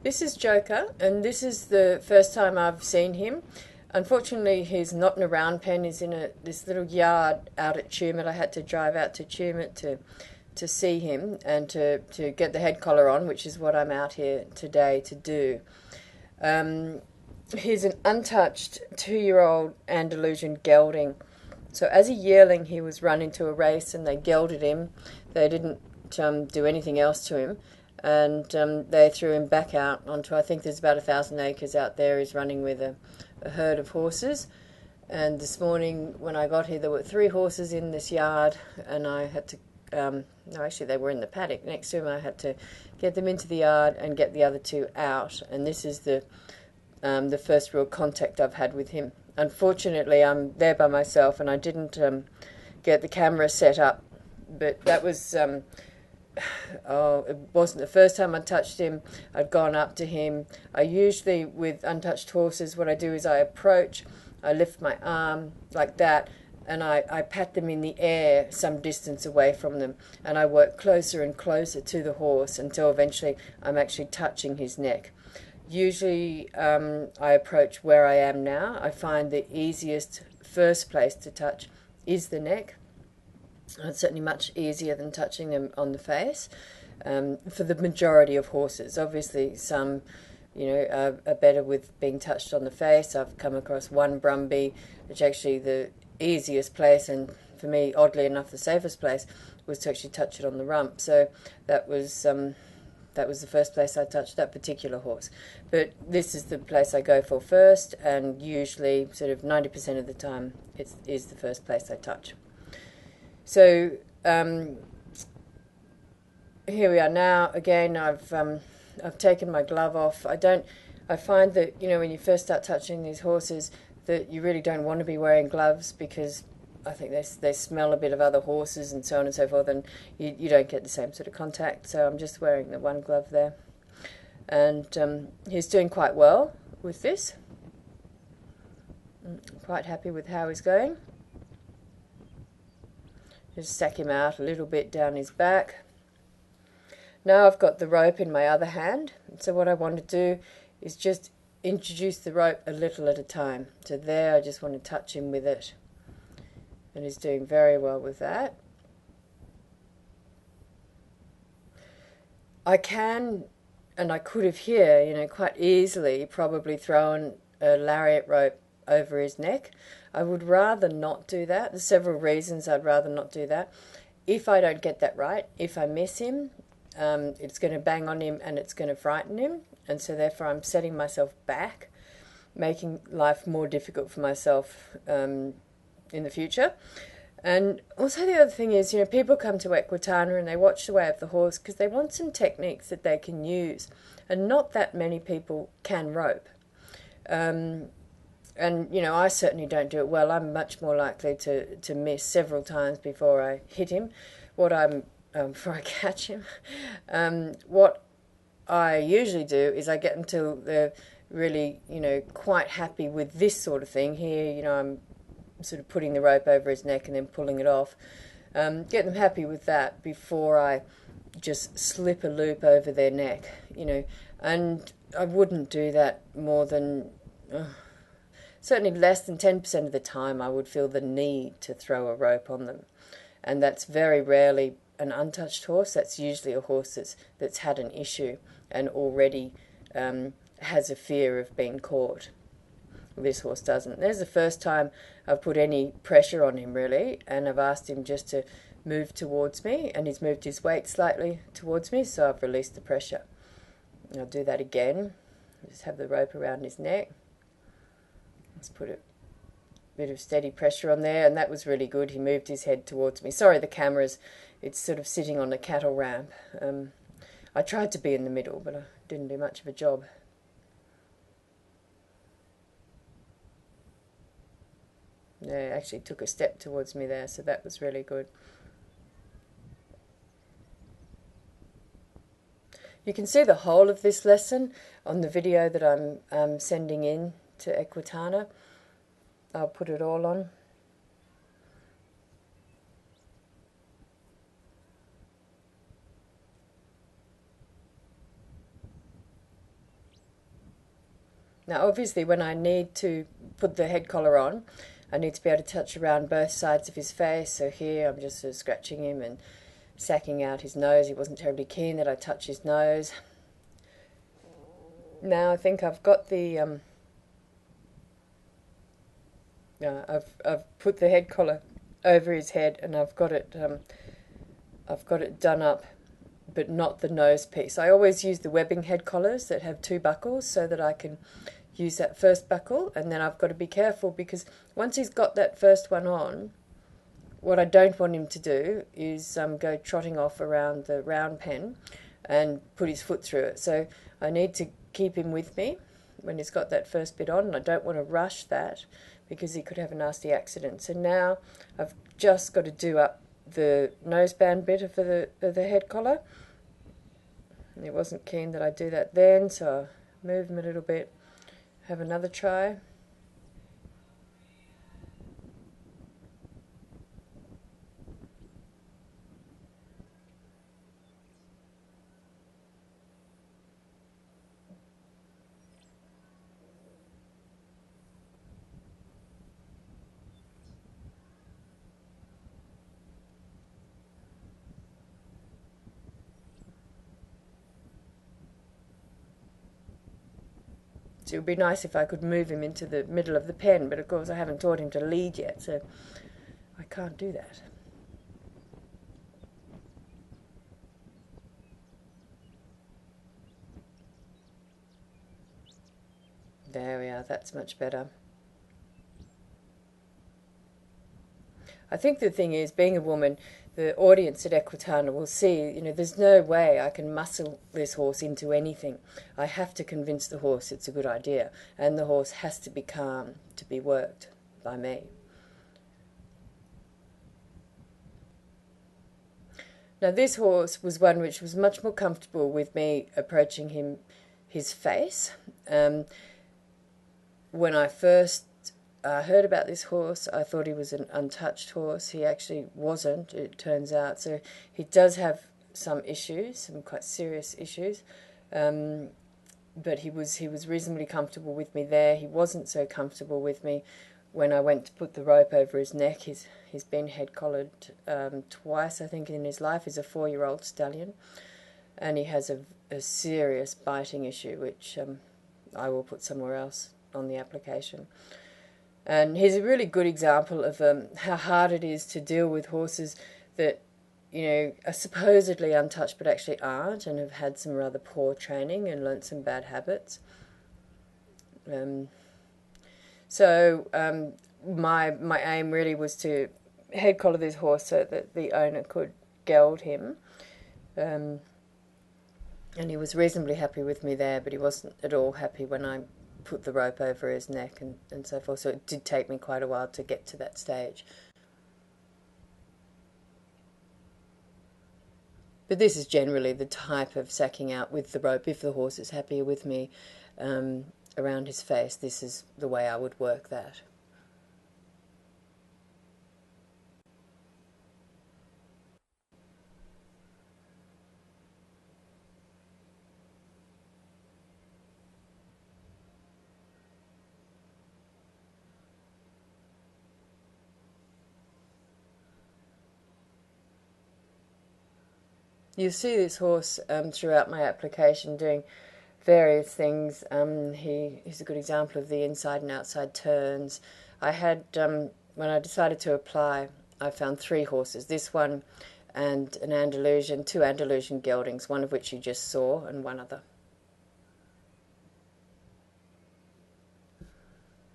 This is Joker, and this is the first time I've seen him. Unfortunately, he's not in a round pen. He's in this little yard out at Tumut. I had to drive out to Tumut to see him and to get the head collar on, which is what I'm out here today to do. He's an untouched 2-year-old Andalusian gelding. So as a yearling, he was run into a race and they gelded him. They didn't do anything else to him. And they threw him back out onto, I think there's about 1,000 acres out there. He's running with a herd of horses. And this morning when I got here, there were 3 horses in this yard, and I had to, no, actually they were in the paddock next to him. I had to get them into the yard and get the other 2 out. And this is the first real contact I've had with him. Unfortunately, I'm there by myself, and I didn't get the camera set up. But that was... it wasn't the first time I touched him. I'd gone up to him. I usually, with untouched horses, what I do is I approach, I lift my arm like that, and I pat them in the air some distance away from them, and I work closer and closer to the horse until eventually I'm actually touching his neck. Usually I approach where I am now. I find the easiest first place to touch is the neck. It's certainly much easier than touching them on the face for the majority of horses. Obviously, some, are better with being touched on the face. I've come across one brumbie, which actually the easiest place, and for me, oddly enough, the safest place, was to actually touch it on the rump. So that was the first place I touched that particular horse. But this is the place I go for first, and usually sort of 90% of the time it is the first place I touch. So here we are now. Again, I've taken my glove off. I find that when you first start touching these horses, that you really don't want to be wearing gloves, because I think they smell a bit of other horses and so on and so forth, and you don't get the same sort of contact. So I'm just wearing the one glove there, and he's doing quite well with this. I'm quite happy with how he's going. Just sack him out a little bit down his back. Now I've got the rope in my other hand, so what I want to do is just introduce the rope a little at a time. So there, I just want to touch him with it, and he's doing very well with that. I can, and I could have here, quite easily probably thrown a lariat rope over his neck. I would rather not do that. There's several reasons I'd rather not do that. If I don't get that right, if I miss him, it's going to bang on him and it's going to frighten him, and so therefore I'm setting myself back, making life more difficult for myself in the future. And also the other thing is, people come to Equitana and they watch the way of the horse because they want some techniques that they can use, and not that many people can rope. And, I certainly don't do it well. I'm much more likely to miss several times before I hit him, before I catch him. What I usually do is I get them till they're really, quite happy with this sort of thing. Here, I'm sort of putting the rope over his neck and then pulling it off. Get them happy with that before I just slip a loop over their neck, And I wouldn't do that more than... certainly less than 10% of the time I would feel the need to throw a rope on them. And that's very rarely an untouched horse. That's usually a horse that's had an issue and already has a fear of being caught. This horse doesn't. There's the first time I've put any pressure on him, really, and I've asked him just to move towards me, and he's moved his weight slightly towards me, so I've released the pressure. And I'll do that again. Just have the rope around his neck. Let's put a bit of steady pressure on there, and that was really good. He moved his head towards me. Sorry, the camera's, it's sort of sitting on a cattle ramp. I tried to be in the middle, but I didn't do much of a job. They actually took a step towards me there, so that was really good. You can see the whole of this lesson on the video that I'm sending in to Equitana. I'll put it all on. Now, obviously, when I need to put the head collar on, I need to be able to touch around both sides of his face. So here I'm just sort of scratching him and sacking out his nose. He wasn't terribly keen that I touch his nose. Now I think I've got the I've put the head collar over his head, and I've got it done up, but not the nose piece. I always use the webbing head collars that have two buckles so that I can use that first buckle, and then I've got to be careful because once he's got that first one on, what I don't want him to do is go trotting off around the round pen and put his foot through it. So I need to keep him with me when he's got that first bit on, and I don't want to rush that because he could have a nasty accident. So now I've just got to do up the noseband bit of the head collar. And he wasn't keen that I do that then, so I move him a little bit, have another try. So it would be nice if I could move him into the middle of the pen, but of course I haven't taught him to lead yet, so I can't do that. There we are, that's much better. I think the thing is, being a woman, the audience at Equitana will see, there's no way I can muscle this horse into anything. I have to convince the horse it's a good idea, and the horse has to be calm to be worked by me. Now this horse was one which was much more comfortable with me approaching his face. When I first heard about this horse, I thought he was an untouched horse. He actually wasn't, it turns out. So he does have some issues, some quite serious issues. But he was reasonably comfortable with me there. He wasn't so comfortable with me when I went to put the rope over his neck. He's been head collared twice, I think, in his life. He's a 4-year-old stallion, and he has a serious biting issue, which I will put somewhere else on the application. And he's a really good example of how hard it is to deal with horses that, are supposedly untouched but actually aren't, and have had some rather poor training and learnt some bad habits. So my aim really was to head collar this horse so that the owner could geld him. And he was reasonably happy with me there, but he wasn't at all happy when I put the rope over his neck and so forth. So it did take me quite a while to get to that stage. But this is generally the type of sacking out with the rope. If the horse is happy with me around his face, this is the way I would work that. You see this horse throughout my application doing various things. He's a good example of the inside and outside turns. I had, when I decided to apply, I found 3 horses. This one and an Andalusian, 2 Andalusian geldings, one of which you just saw, and one other.